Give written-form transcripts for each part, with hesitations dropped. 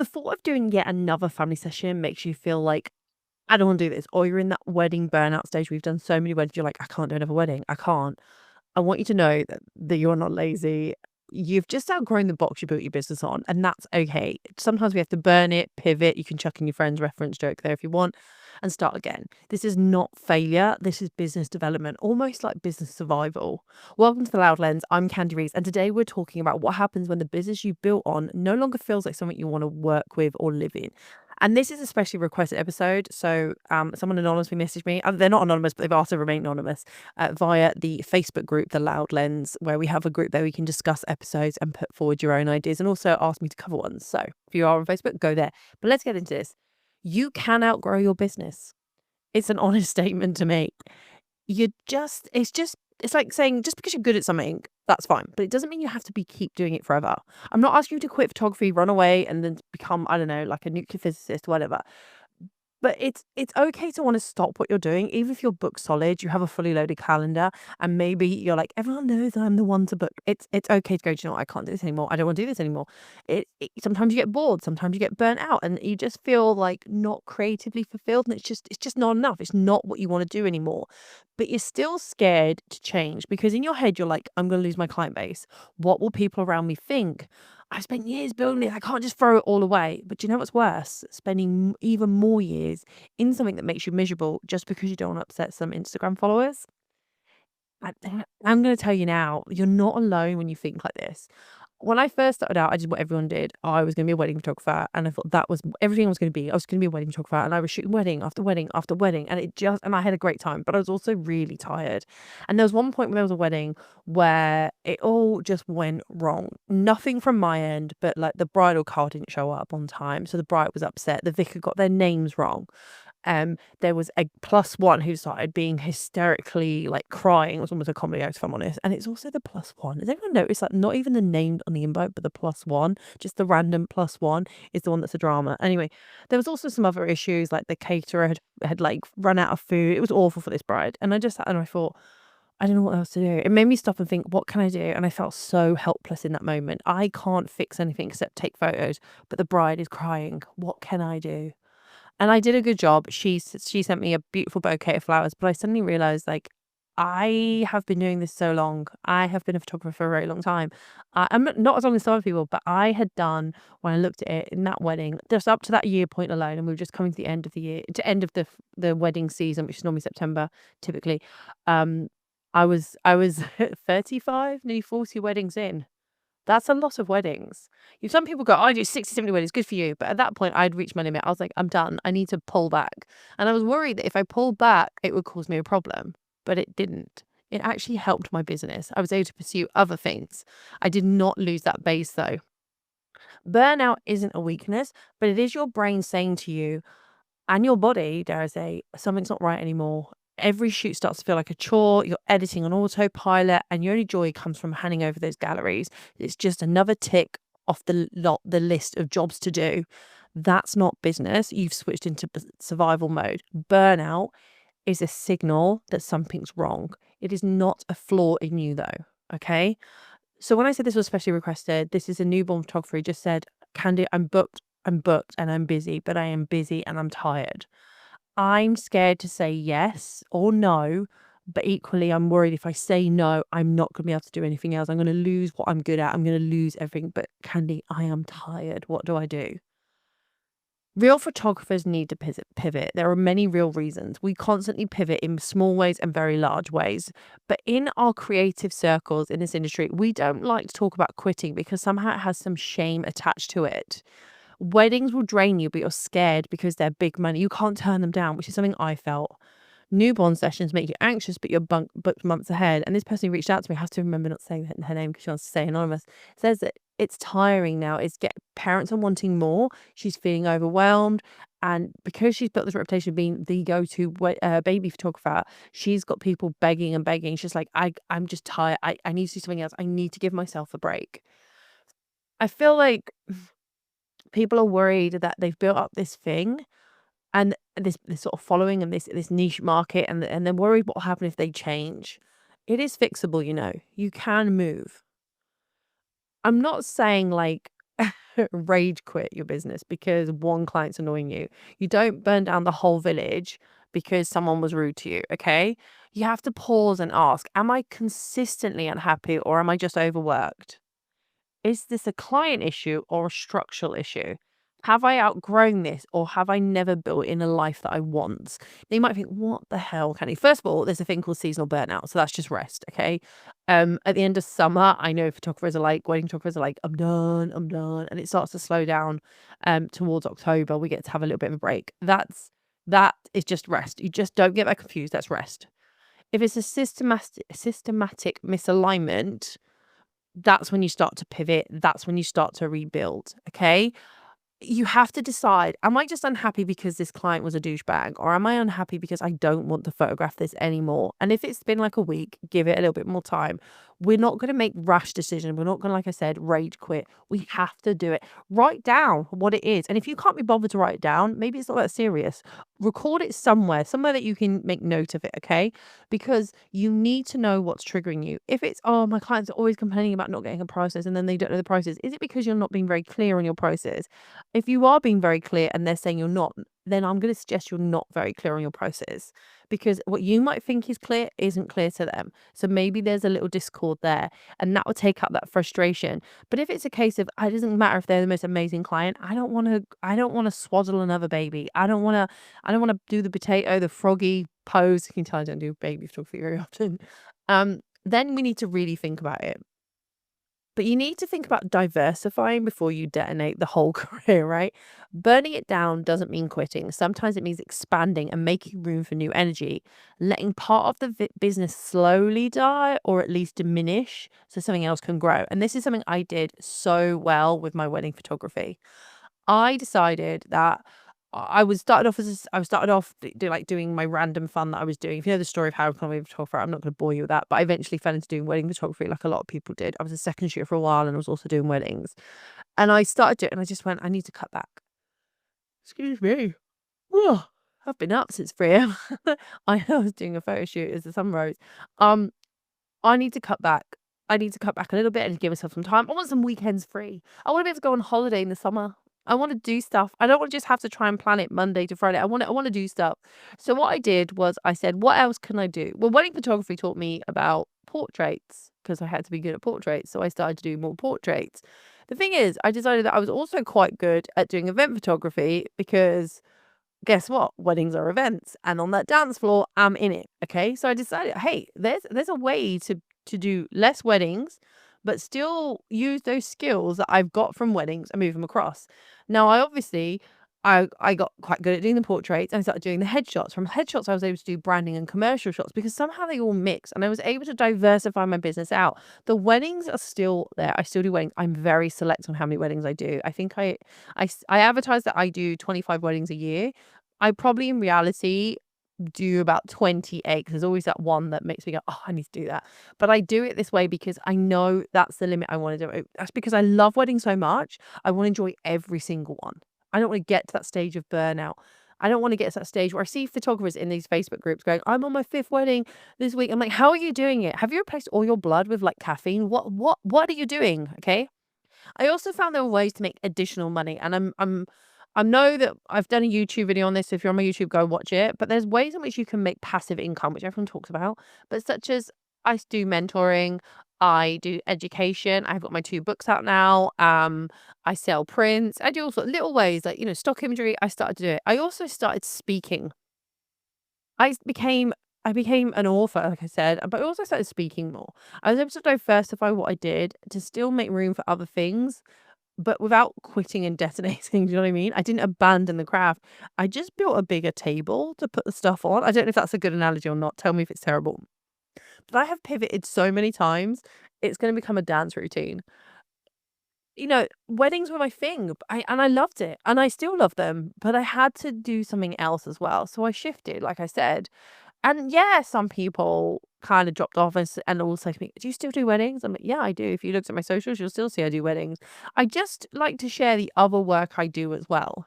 The thought of doing yet another family session makes you feel like, I don't want to do this. Or you're in that wedding burnout stage. We've done so many weddings. You're like, I can't do another wedding. I can't. I want you to know that you're not lazy. You've just outgrown the box you built your business on, and that's okay. Sometimes we have to burn it, pivot. You can chuck in your friend's reference joke there if you want and start again. This is not failure. This is business development, almost like business survival. Welcome to the Loud Lens. I'm Khandie Rees, and today we're talking about what happens when the business you built on no longer feels like something you want to work with or live in. And this is a specially requested episode. So someone anonymously messaged me. They're not anonymous, but they've asked to remain anonymous via the Facebook group, The Loud Lens, where we have a group where we can discuss episodes and put forward your own ideas, and also ask me to cover ones. So if you are on Facebook, go there. But let's get into this. You can outgrow your business. It's an honest statement to make. It's like saying just because you're good at something, that's fine. But it doesn't mean you have to keep doing it forever. I'm not asking you to quit photography, run away, and then become, I don't know, like a nuclear physicist, whatever. But it's okay to want to stop what you're doing, even if you're booked solid, you have a fully loaded calendar, and maybe you're like, everyone knows I'm the one to book. It's okay to go, do you know what? I can't do this anymore. I don't want to do this anymore. Sometimes you get bored, sometimes you get burnt out, and you just feel like not creatively fulfilled, and it's just not enough. It's not what you want to do anymore. But you're still scared to change because in your head you're like, I'm gonna lose my client base. What will people around me think? I spent years building it. I can't just throw it all away. But do you know what's worse? Spending even more years in something that makes you miserable just because you don't want to upset some Instagram followers. I, I'm going to tell you now, you're not alone when you think like this. When I first started out, I did what everyone did. I was going to be a wedding photographer, and I thought that was everything I was going to be. I was going to be a wedding photographer, and I was shooting wedding after wedding after wedding, and I had a great time, but I was also really tired. And there was one point when there was a wedding where it all just went wrong. Nothing from my end, but like the bridal car didn't show up on time, so the bride was upset. The vicar got their names wrong. There was a plus one who started being hysterically like crying. It was almost a comedy act, if I'm honest. And it's also the plus one. Has anyone noticed that not even the name on the invite, but the plus one, just the random plus one is the one that's a drama. Anyway, there was also some other issues, like the caterer had like run out of food. It was awful for this bride. And I just sat and I thought, I don't know what else to do. It made me stop and think, what can I do? And I felt so helpless in that moment. I can't fix anything except take photos, but the bride is crying. What can I do? And I did a good job. She sent me a beautiful bouquet of flowers, but I suddenly realized, like, I have been doing this so long. I have been a photographer for a very long time. I'm not as long as some other people, but I had done, when I looked at it in that wedding, just up to that year point alone, and we were just coming to the end of the year, to end of the wedding season, which is normally September, typically. Um, I was 35, nearly 40 weddings in. That's a lot of weddings. Some people go, I do 60, 70 weddings, good for you. But at that point, I'd reached my limit. I was like, I'm done. I need to pull back. And I was worried that if I pulled back, it would cause me a problem. But it didn't. It actually helped my business. I was able to pursue other things. I did not lose that base though. Burnout isn't a weakness, but it is your brain saying to you, and your body, dare I say, something's not right anymore. Every shoot starts to feel like a chore. You're editing on autopilot, and your only joy comes from handing over those galleries. It's just another tick off the list of jobs to do. That's not business. You've switched into survival mode. Burnout is a signal that something's wrong. It is not a flaw in you, though. Okay. So when I said this was specially requested, this is a newborn photographer who just said, Khandie, I'm booked and I'm busy, but I am busy and I'm tired. I'm scared to say yes or no, but equally I'm worried if I say no, I'm not going to be able to do anything else. I'm going to lose what I'm good at. I'm going to lose everything. But Khandie, I am tired. What do I do? Real photographers need to pivot. There are many real reasons. We constantly pivot in small ways and very large ways. But in our creative circles in this industry, we don't like to talk about quitting because somehow it has some shame attached to it. Weddings will drain you, but you're scared because they're big money. You can't turn them down, which is something I felt. Newborn sessions make you anxious, but you're booked months ahead. And this person who reached out to me, I have to remember not saying her name because she wants to stay anonymous, says that it's tiring now. Parents are wanting more. She's feeling overwhelmed. And because she's built this reputation of being the go-to baby photographer, she's got people begging and begging. She's like, I'm just tired. I need to do something else. I need to give myself a break. I feel like people are worried that they've built up this thing and this sort of following and this niche market, and they're worried what will happen if they change. It is fixable, you know. You can move. I'm not saying like rage quit your business because one client's annoying you. You don't burn down the whole village because someone was rude to you, okay? You have to pause and ask, am I consistently unhappy or am I just overworked? Is this a client issue or a structural issue? Have I outgrown this or have I never built in a life that I want? Now you might think, what the hell, Khandie? First of all, there's a thing called seasonal burnout. So that's just rest, okay? At the end of summer, I know photographers are like, wedding photographers are like, I'm done, I'm done. And it starts to slow down towards October. We get to have a little bit of a break. That is just rest. You just don't get that confused. That's rest. If it's a systematic misalignment, that's when you start to pivot. That's when you start to rebuild. Okay. You have to decide, am I just unhappy because this client was a douchebag? Or am I unhappy because I don't want to photograph this anymore? And if it's been like a week, give it a little bit more time. We're not going to make rash decisions. We're not going to, like I said, rage quit. We have to do it. Write down what it is. And if you can't be bothered to write it down, maybe it's not that serious. Record it somewhere that you can make note of it, okay? Because you need to know what's triggering you. If it's, oh, my clients are always complaining about not getting a process and then they don't know the process, is it because you're not being very clear on your process? If you are being very clear and they're saying you're not, then I'm going to suggest you're not very clear on your process because what you might think is clear isn't clear to them. So maybe there's a little discord there and that will take up that frustration. But if it's a case of it doesn't matter if they're the most amazing client, I don't want to swaddle another baby. I don't want to do the potato, the froggy pose. You can tell I don't do baby photography very often. Then we need to really think about it. But you need to think about diversifying before you detonate the whole career, right? Burning it down doesn't mean quitting. Sometimes it means expanding and making room for new energy, letting part of the business slowly die or at least diminish so something else can grow. And this is something I did so well with my wedding photography. I decided that I started off doing my random fun that I was doing. If you know the story of how I became a photographer, I'm not going to bore you with that. But I eventually fell into doing wedding photography, like a lot of people did. I was a second shooter for a while, and I was also doing weddings. And I started it, and I just went, I need to cut back. Excuse me. Ugh, I've been up since 3 a.m. I was doing a photo shoot as the sun rose. Um, I need to cut back. I need to cut back a little bit and give myself some time. I want some weekends free. I want to be able to go on holiday in the summer. I want to do stuff. I don't want to just have to try and plan it Monday to Friday. I want to do stuff. So what I did was I said, what else can I do? Well, wedding photography taught me about portraits because I had to be good at portraits. So I started to do more portraits. The thing is, I decided that I was also quite good at doing event photography because guess what? Weddings are events, and on that dance floor, I'm in it. Okay, so I decided, hey, there's a way to do less weddings, but still use those skills that I've got from weddings and move them across. Now, I got quite good at doing the portraits and I started doing the headshots. From headshots, I was able to do branding and commercial shots because somehow they all mix and I was able to diversify my business out. The weddings are still there. I still do weddings. I'm very select on how many weddings I do. I think I advertise that I do 25 weddings a year. I probably in reality do about 28 'cause there's always that one that makes me go, "Oh, I need to do that." But I do it this way because I know that's the limit I wanna do it. That's because I love weddings so much, I wanna enjoy every single one. I don't wanna get to that stage of burnout. I don't wanna get to that stage where I see photographers in these Facebook groups going, "I'm on my 5th wedding this week." I'm like, "How are you doing it? Have you replaced all your blood with, like, caffeine? What are you doing?" Okay? I also found there were ways to make additional money, and I know that I've done a YouTube video on this. So if you're on my YouTube, go watch it. But there's ways in which you can make passive income, which everyone talks about. But such as do mentoring, I do education. I've got my 2 books out now. I sell prints. I do all sorts of little ways like stock imagery. I started to do it. I also started speaking. I became an author, like I said, but I also started speaking more. I was able to diversify what I did to still make room for other things, but without quitting and detonating, do you know what I mean? I didn't abandon the craft. I just built a bigger table to put the stuff on. I don't know if that's a good analogy or not. Tell me if it's terrible. But I have pivoted so many times, it's gonna become a dance routine. Weddings were my thing, and I loved it, and I still love them, but I had to do something else as well. So I shifted, like I said. And yeah, some people kind of dropped off and also to me, do you still do weddings? I'm like, yeah, I do. If you looked at my socials, you'll still see I do weddings. I just like to share the other work I do as well.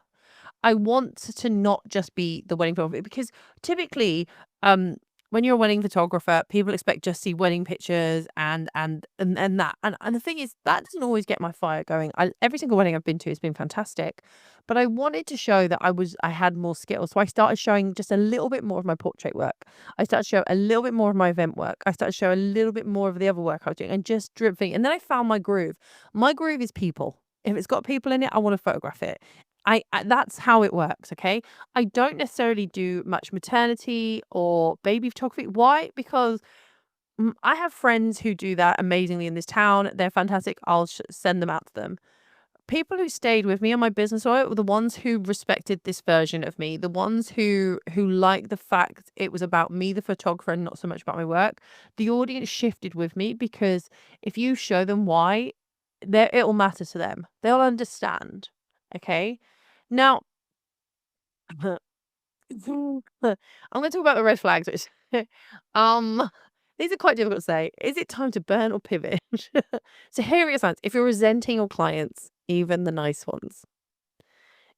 I want to not just be the wedding photographer because typically, um, when you're a wedding photographer, people expect just to see wedding pictures and that. And the thing is, that doesn't always get my fire going. Every single wedding I've been to has been fantastic, but I wanted to show that I had more skills. So I started showing just a little bit more of my portrait work. I started to show a little bit more of my event work. I started to show a little bit more of the other work I was doing and just dripping. And then I found my groove. My groove is people. If it's got people in it, I want to photograph it. That's how it works, okay? I don't necessarily do much maternity or baby photography. Why? Because I have friends who do that amazingly in this town. They're fantastic. I'll send them out to them. People who stayed with me on my business oil were the ones who respected this version of me, the ones who liked the fact it was about me, the photographer, and not so much about my work. The audience shifted with me because if you show them why, it'll matter to them. They'll understand. Okay. Now, I'm gonna talk about the red flags, which um, these are quite difficult to say. Is it time to burn or pivot? So here are your signs. If you're resenting your clients, even the nice ones,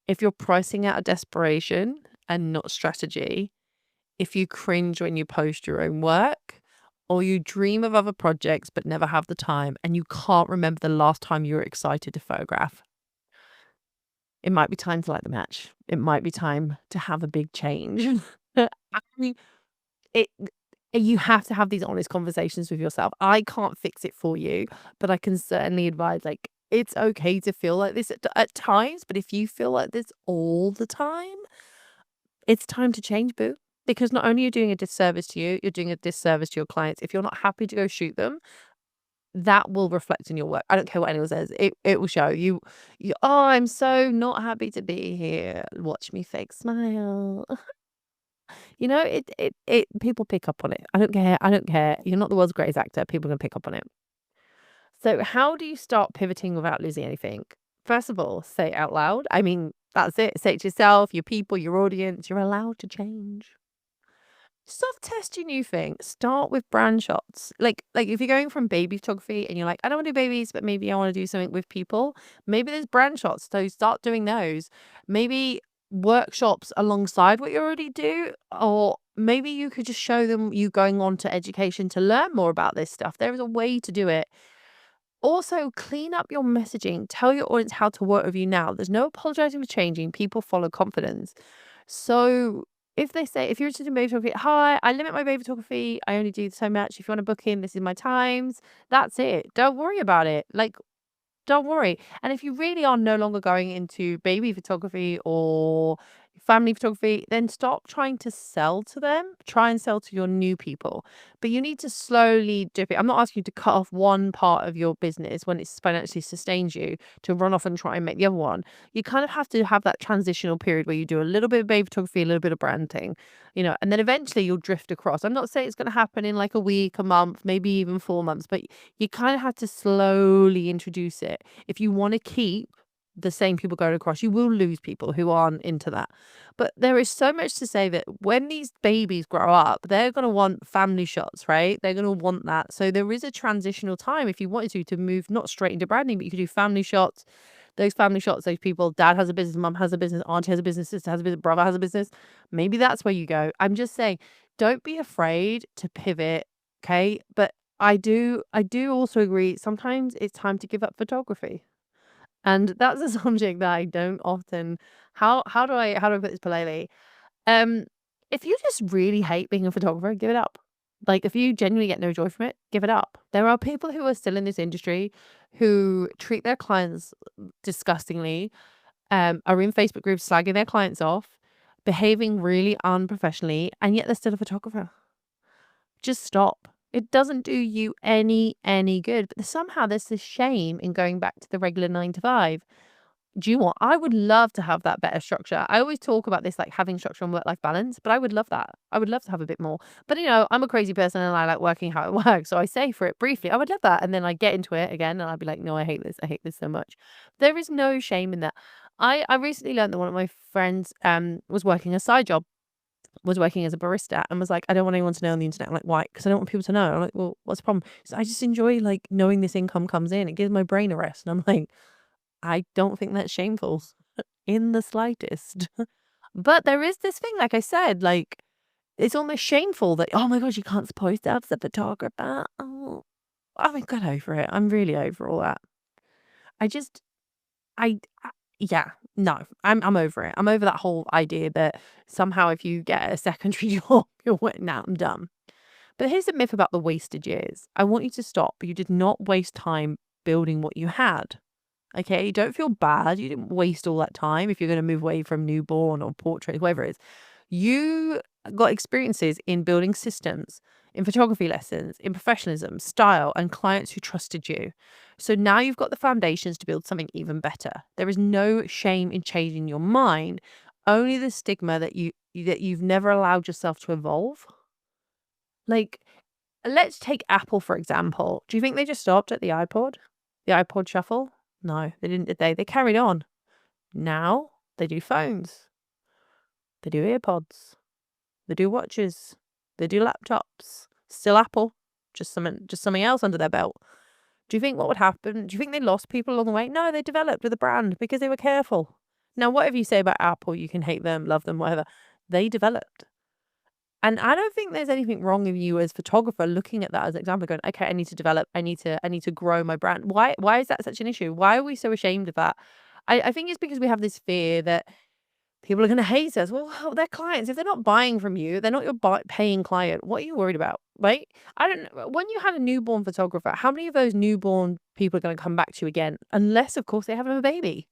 if you're pricing out of desperation and not strategy, if you cringe when you post your own work, or you dream of other projects but never have the time, and you can't remember the last time you were excited to photograph, it might be time to light the match. It might be time to have a big change. I mean, it you have to have these honest conversations with yourself. I can't fix it for you, but I can certainly advise, like, it's okay to feel like this at times, but if you feel like this all the time, it's time to change, boo. Because not only are you doing a disservice to you, you're doing a disservice to your clients. If you're not happy to go shoot them, that will reflect in your work. I don't care what anyone says. It will show you. Oh, I'm so not happy to be here. Watch me fake smile. It people pick up on it. I don't care. I don't care. You're not the world's greatest actor. People are gonna pick up on it. So how do you start pivoting without losing anything? First of all, say it out loud. I mean, that's it. Say it to yourself, your people, your audience. You're allowed to change. Soft test your new thing. Start with brand shots. Like if you're going from baby photography and you're like, I don't want to do babies, but maybe I want to do something with people. Maybe there's brand shots. So start doing those. Maybe workshops alongside what you already do. Or maybe you could just show them you going on to education to learn more about this stuff. There is a way to do it. Also, clean up your messaging. Tell your audience how to work with you now. There's no apologizing for changing. People follow confidence. So if they say, if you're interested in baby photography, hi, I limit my baby photography. I only do so much. If you want to book in, this is my times. That's it. Don't worry about it. Like, don't worry. And if you really are no longer going into baby photography or family photography, then stop trying to sell to them. Try and sell to your new people. But you need to slowly dip it. I'm not asking you to cut off one part of your business when it's financially sustains you to run off and try and make the other one. You kind of have to have that transitional period where you do a little bit of baby photography, a little bit of branding, and then eventually you'll drift across. I'm not saying it's going to happen in like a week, a month, maybe even 4 months, but you kind of have to slowly introduce it. If you want to keep the same people going across, you will lose people who aren't into that. But there is so much to say that when these babies grow up, they're going to want family shots, right? They're going to want that. So there is a transitional time if you wanted to move not straight into branding, but you could do family shots. Those family shots, those people, dad has a business, mum has a business, auntie has a business, sister has a business, brother has a business. Maybe that's where you go. I'm just saying, don't be afraid to pivot, okay? But I do also agree sometimes it's time to give up photography. And that's a subject that I don't often how do I put this politely? Um, if you just really hate being a photographer, give it up. Like, if you genuinely get no joy from it, give it up. There are people who are still in this industry who treat their clients disgustingly, are in Facebook groups slagging their clients off, behaving really unprofessionally, and yet they're still a photographer. Just stop. It doesn't do you any good. But somehow there's this shame in going back to the regular 9 to 5. Do you want? I would love to have that better structure. I always talk about this, like having structure and work-life balance, but I would love that. I would love to have a bit more. But I'm a crazy person and I like working how it works. So I say for it briefly, I would love that. And then I get into it again and I'd be like, no, I hate this. I hate this so much. There is no shame in that. I recently learned that one of my friends was working a side job, was working as a barista, and was like, I don't want anyone to know on the internet. I'm like, why? Because I don't want people to know. I'm like, well, what's the problem? I just enjoy like knowing this income comes in. It gives my brain a rest. And I'm like, I don't think that's shameful in the slightest. But there is this thing, like I said, like It's almost shameful that, "Oh my gosh, you can't suppose that's a photographer." Oh, I mean, get over it. I'm really over all that. I just I yeah, no, I'm over it. I'm over that whole idea that somehow if you get a secondary job, you're nah, I'm done. But here's the myth about the wasted years. I want you to stop. You did not waste time building what you had. Okay, don't feel bad. You didn't waste all that time if you're going to move away from newborn or portrait, whatever it is. You got experiences in building systems, in photography lessons, in professionalism, style, and clients who trusted you. So now you've got the foundations to build something even better. There is no shame in changing your mind, only the stigma that you've never allowed yourself to evolve. Like, let's take Apple for example. Do you think they just stopped at the iPod? The iPod Shuffle? No, they didn't, did they? They carried on. Now they do phones, they do earpods, they do watches, they do laptops. Still Apple, just something else under their belt. Do you think what would happen? Do you think they lost people along the way? No, they developed with a brand because they were careful. Now, whatever you say about Apple, you can hate them, love them, whatever. They developed. And I don't think there's anything wrong with you as photographer looking at that as an example, going, okay, I need to develop, I need to grow my brand. Why is that such an issue? Why are we so ashamed of that? I think it's because we have this fear that people are going to hate us. Well, they're clients. If they're not buying from you, they're not your paying client. What are you worried about? Right? I don't know. When you had a newborn photographer, how many of those newborn people are going to come back to you again? Unless, of course, they have a baby.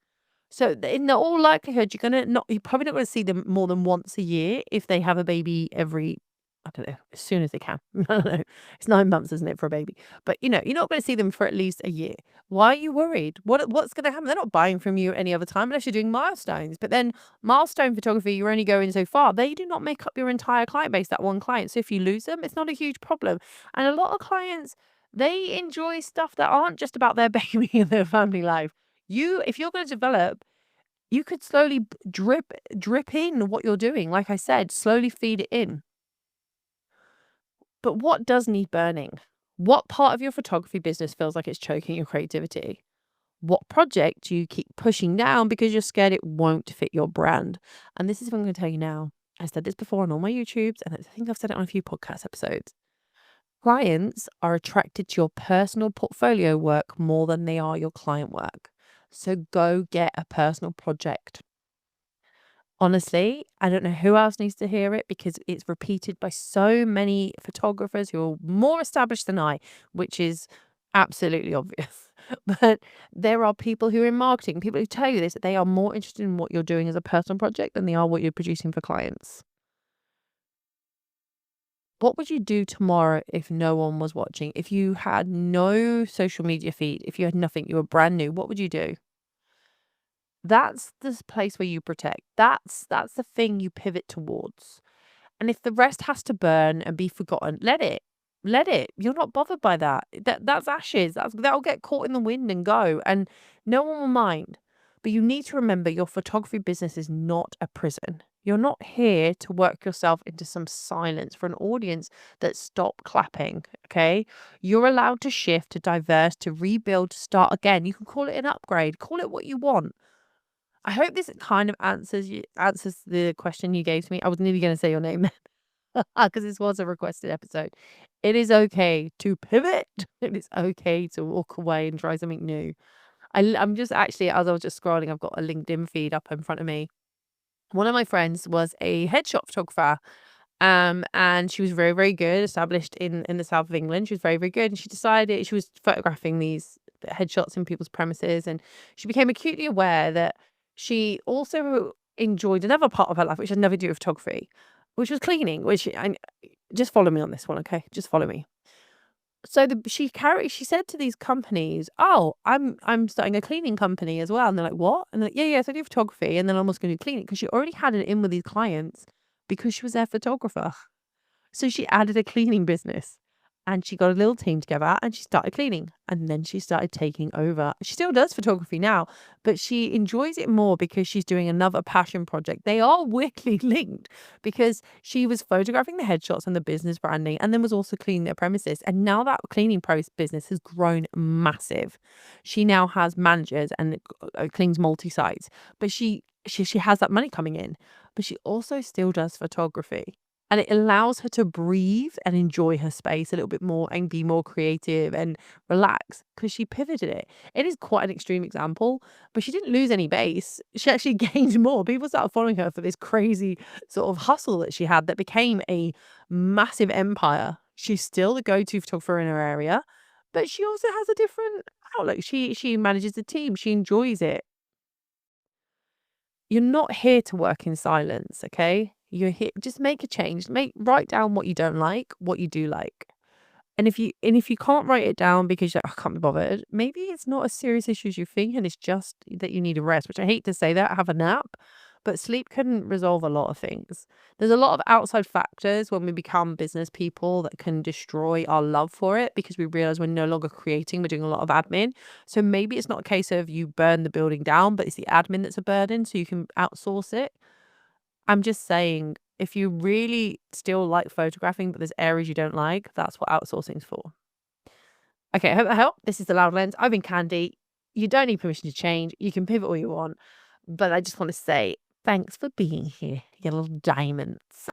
So in all likelihood, you're probably not going to see them more than once a year if they have a baby every, I don't know, as soon as they can. I don't know. It's 9 months, isn't it, for a baby? But you're not going to see them for at least a year. Why are you worried? What's going to happen? They're not buying from you any other time unless you're doing milestones. But then milestone photography, you're only going so far. They do not make up your entire client base, that one client. So if you lose them, it's not a huge problem. And a lot of clients, they enjoy stuff that aren't just about their baby and their family life. If you're going to develop, you could slowly drip in what you're doing. Like I said, slowly feed it in. But what does need burning? What part of your photography business feels like it's choking your creativity? What project do you keep pushing down because you're scared it won't fit your brand? And this is what I'm going to tell you now. I said this before on all my YouTubes, and I think I've said it on a few podcast episodes. Clients are attracted to your personal portfolio work more than they are your client work. So go get a personal project. Honestly, I don't know who else needs to hear it because it's repeated by so many photographers who are more established than I, which is absolutely obvious. But there are people who are in marketing, people who tell you this, that they are more interested in what you're doing as a personal project than they are what you're producing for clients. What would you do tomorrow if no one was watching? If you had no social media feed, if you had nothing, you were brand new, what would you do? That's this place where you protect. That's the thing you pivot towards. And if the rest has to burn and be forgotten, let it. Let it. You're not bothered by that. That's ashes. That'll get caught in the wind and go. And no one will mind. But you need to remember your photography business is not a prison. You're not here to work yourself into some silence for an audience that stop clapping. Okay. You're allowed to shift, to diverse, to rebuild, to start again. You can call it an upgrade, call it what you want. I hope this kind of answers the question you gave to me. I was nearly gonna say your name then, because this was a requested episode. It is okay to pivot. It is okay to walk away and try something new. I'm just actually, as I was just scrolling, I've got a LinkedIn feed up in front of me. One of my friends was a headshot photographer, and she was very, very good, established in the south of England. She was very, very good, and she decided she was photographing these headshots in people's premises, and she became acutely aware that she also enjoyed another part of her life, which had nothing to do with photography, which was cleaning. Just follow me on this one, okay? Just follow me. So she said to these companies, "Oh, I'm starting a cleaning company as well." And they're like, "What?" And they're like, "Yeah, so I do photography, and then I'm also going to do cleaning," because she already had it in with these clients because she was their photographer. So she added a cleaning business and she got a little team together and she started cleaning, and then she started taking over. She still does photography now, but she enjoys it more because she's doing another passion project. They are weirdly linked because she was photographing the headshots and the business branding and then was also cleaning their premises. And now that cleaning business has grown massive. She now has managers and cleans multi-sites, but she has that money coming in, but she also still does photography. And it allows her to breathe and enjoy her space a little bit more and be more creative and relax because she pivoted it. It is quite an extreme example, but she didn't lose any base. She actually gained more. People started following her for this crazy sort of hustle that she had that became a massive empire. She's still the go-to photographer in her area, but she also has a different outlook. She manages a team. She enjoys it. You're not here to work in silence, okay? You're here, just make a change. Write down what you don't like, what you do like. And if you can't write it down because you're like, "I can't be bothered," maybe it's not as serious issue as you think, and it's just that you need a rest, which I hate to say that, have a nap, but sleep can resolve a lot of things. There's a lot of outside factors when we become business people that can destroy our love for it because we realize we're no longer creating, we're doing a lot of admin. So maybe it's not a case of you burn the building down, but it's the admin that's a burden, so you can outsource it. I'm just saying, if you really still like photographing, but there's areas you don't like, that's what outsourcing's for. Okay, I hope that helped. This is the Loud Lens. I've been Candy. You don't need permission to change. You can pivot all you want. But I just want to say thanks for being here, you little diamonds.